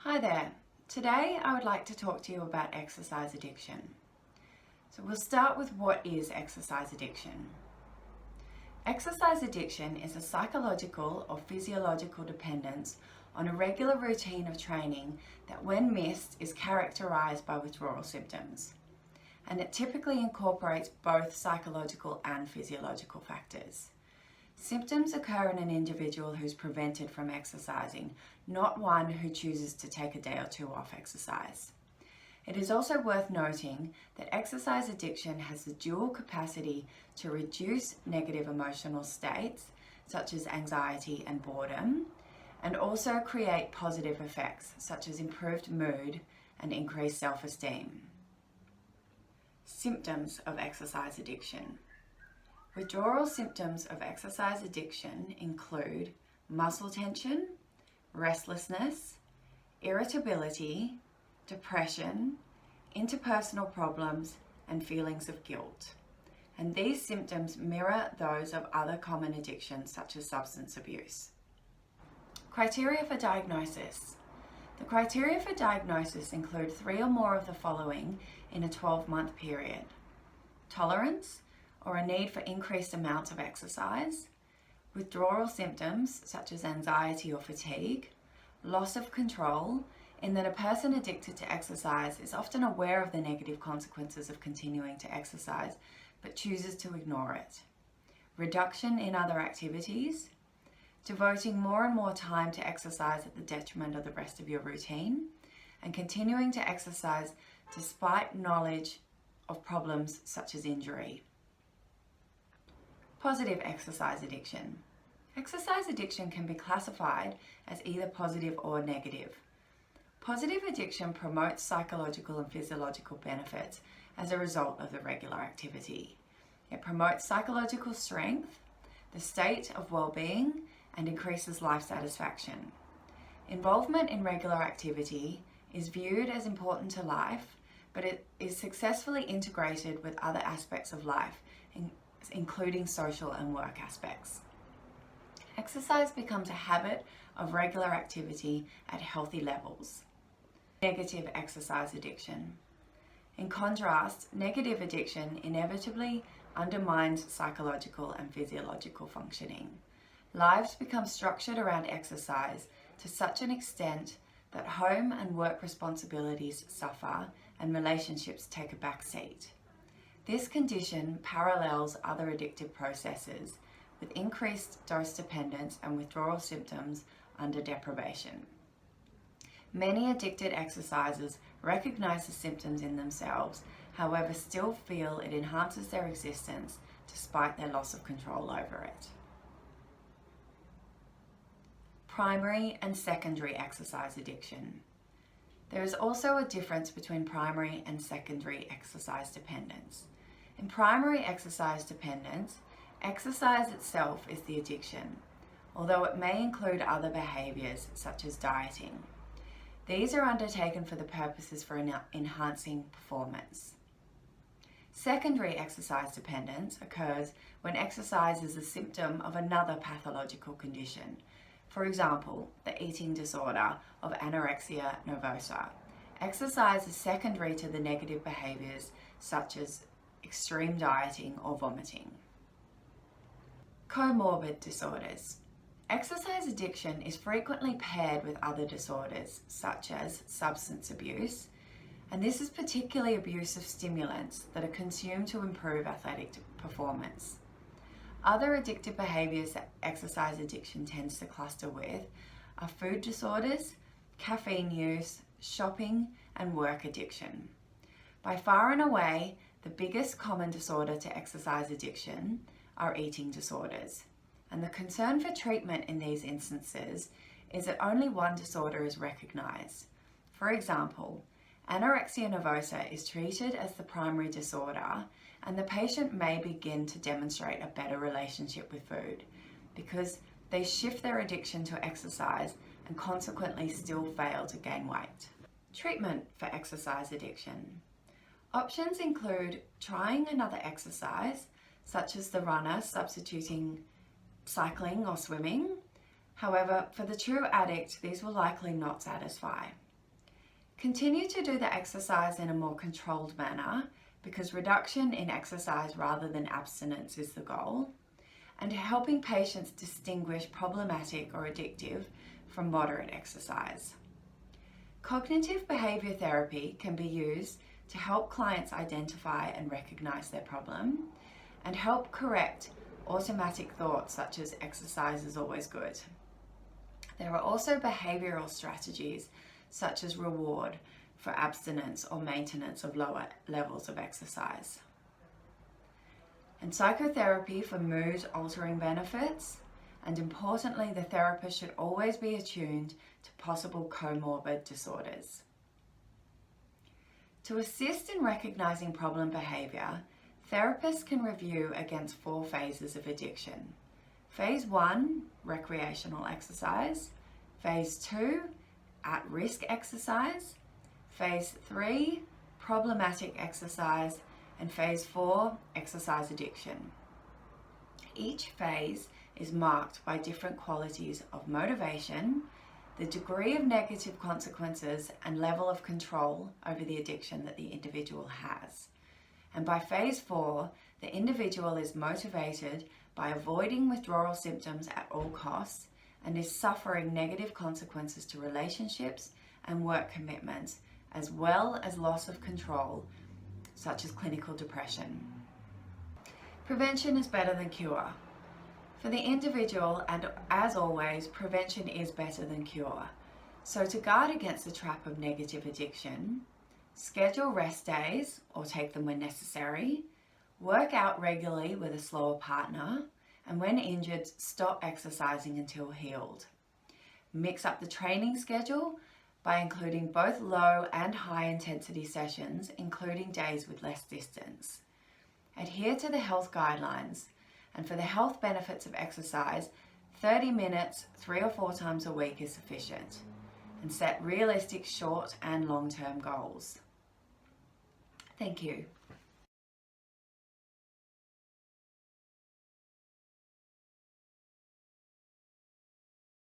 Hi there. Today I would like to talk to you about exercise addiction. So we'll start with what is exercise addiction. Exercise addiction is a psychological or physiological dependence on a regular routine of training that when missed is characterized by withdrawal symptoms. And it typically incorporates both psychological and physiological factors. Symptoms occur in an individual who's prevented from exercising, not one who chooses to take a day or two off exercise. It is also worth noting that exercise addiction has the dual capacity to reduce negative emotional states, such as anxiety and boredom, and also create positive effects, such as improved mood and increased self-esteem. Symptoms of exercise addiction. Withdrawal symptoms of exercise addiction include muscle tension, restlessness, irritability, depression, interpersonal problems, and feelings of guilt. And these symptoms mirror those of other common addictions such as substance abuse. Criteria for diagnosis. The criteria for diagnosis include 3 or more of the following in a 12-month period: tolerance, or a need for increased amounts of exercise, withdrawal symptoms such as anxiety or fatigue, loss of control, in that a person addicted to exercise is often aware of the negative consequences of continuing to exercise but chooses to ignore it, reduction in other activities, devoting more and more time to exercise at the detriment of the rest of your routine, and continuing to exercise despite knowledge of problems such as injury. Positive exercise addiction. Exercise addiction can be classified as either positive or negative. Positive addiction promotes psychological and physiological benefits as a result of the regular activity. It promotes psychological strength, the state of well-being, and increases life satisfaction. Involvement in regular activity is viewed as important to life, but it is successfully integrated with other aspects of life, including social and work aspects. Exercise becomes a habit of regular activity at healthy levels. Negative exercise addiction. In contrast, negative addiction inevitably undermines psychological and physiological functioning. Lives become structured around exercise to such an extent that home and work responsibilities suffer and relationships take a back seat. This condition parallels other addictive processes with increased dose dependence and withdrawal symptoms under deprivation. Many addicted exercisers recognize the symptoms in themselves, however still feel it enhances their existence despite their loss of control over it. Primary and secondary exercise addiction. There is also a difference between primary and secondary exercise dependence. In primary exercise dependence, exercise itself is the addiction, although it may include other behaviours such as dieting. These are undertaken for the purposes for enhancing performance. Secondary exercise dependence occurs when exercise is a symptom of another pathological condition. For example, the eating disorder of anorexia nervosa. Exercise is secondary to the negative behaviours such as extreme dieting or vomiting. Comorbid disorders. Exercise addiction is frequently paired with other disorders such as substance abuse, and this is particularly abuse of stimulants that are consumed to improve athletic performance. Other addictive behaviours that exercise addiction tends to cluster with are food disorders, caffeine use, shopping, and work addiction. By far and away, the biggest common disorder to exercise addiction are eating disorders, and the concern for treatment in these instances is that only one disorder is recognised. For example, anorexia nervosa is treated as the primary disorder, and the patient may begin to demonstrate a better relationship with food because they shift their addiction to exercise and consequently still fail to gain weight. Treatment for exercise addiction. Options include trying another exercise, such as the runner substituting cycling or swimming. However, for the true addict, these will likely not satisfy. Continue to do the exercise in a more controlled manner because reduction in exercise rather than abstinence is the goal, and helping patients distinguish problematic or addictive from moderate exercise. Cognitive behaviour therapy can be used to help clients identify and recognise their problem and help correct automatic thoughts such as exercise is always good. There are also behavioural strategies such as reward for abstinence or maintenance of lower levels of exercise. And psychotherapy for mood altering benefits, and importantly, the therapist should always be attuned to possible comorbid disorders. To assist in recognising problem behaviour, therapists can review against 4 phases of addiction. Phase 1, recreational exercise. Phase 2, at-risk exercise. Phase 3, problematic exercise. And phase 4, exercise addiction. Each phase is marked by different qualities of motivation, the degree of negative consequences, and level of control over the addiction that the individual has. And by phase 4, the individual is motivated by avoiding withdrawal symptoms at all costs and is suffering negative consequences to relationships and work commitments, as well as loss of control, such as clinical depression. Prevention is better than cure. For the individual, and as always, prevention is better than cure. So to guard against the trap of negative addiction, schedule rest days or take them when necessary, work out regularly with a slower partner, and when injured, stop exercising until healed. Mix up the training schedule by including both low and high intensity sessions, including days with less distance. Adhere to the health guidelines, and for the health benefits of exercise, 30 minutes 3 or 4 times a week is sufficient, and set realistic short and long-term goals. Thank you.